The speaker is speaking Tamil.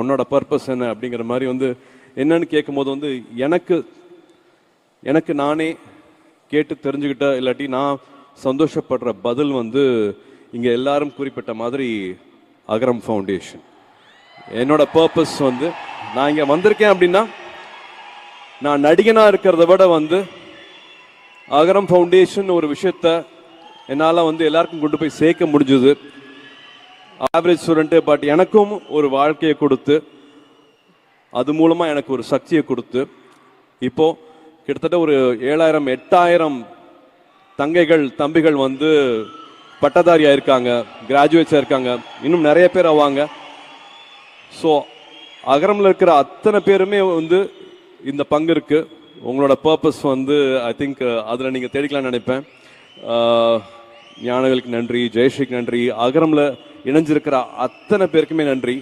உன்னோட பர்பஸ் என்ன அப்படிங்கிற மாதிரி வந்து என்னன்னு கேட்கும் போது வந்து எனக்கு நானே கேட்டு தெரிஞ்சுக்கிட்ட இல்லாட்டி நான் சந்தோஷப்படுற பதில் வந்து இங்கே எல்லாரும் குறிப்பிட்ட மாதிரி அகரம் ஃபவுண்டேஷன். என்னோட பர்பஸ் வந்து நான் இங்கே வந்திருக்கேன் அப்படின்னா நான் நடிகனாக இருக்கிறத விட வந்து அகரம் ஃபவுண்டேஷன் ஒரு விஷயத்த என்னால் வந்து எல்லாருக்கும் கொண்டு போய் சேர்க்க முடிஞ்சுது. ஆவரேஜ் ஸ்டூடெண்ட்டு, பட் எனக்கும் ஒரு வாழ்க்கையை கொடுத்து அது மூலமாக எனக்கு ஒரு சக்தியை கொடுத்து இப்போது கிட்டத்தட்ட ஒரு 7000 8000 தங்கைகள் தம்பிகள் வந்து பட்டதாரியாக இருக்காங்க, கிராஜுவேட்ஸாக இருக்காங்க, இன்னும் நிறைய பேர் ஆவாங்க. ஸோ அகரமில் இருக்கிற அத்தனை பேருமே வந்து இந்த பங்கு இருக்குது. உங்களோட பர்பஸ் வந்து ஐ திங்க் அதில் நீங்கள் தேடிக்கலாம்னு நினைப்பேன். ஞானவேலுக்கு நன்றி, ஜெயஸ்ரீக்கு நன்றி, அகரமில் இணைஞ்சிருக்கிற அத்தனை பேருக்குமே நன்றி.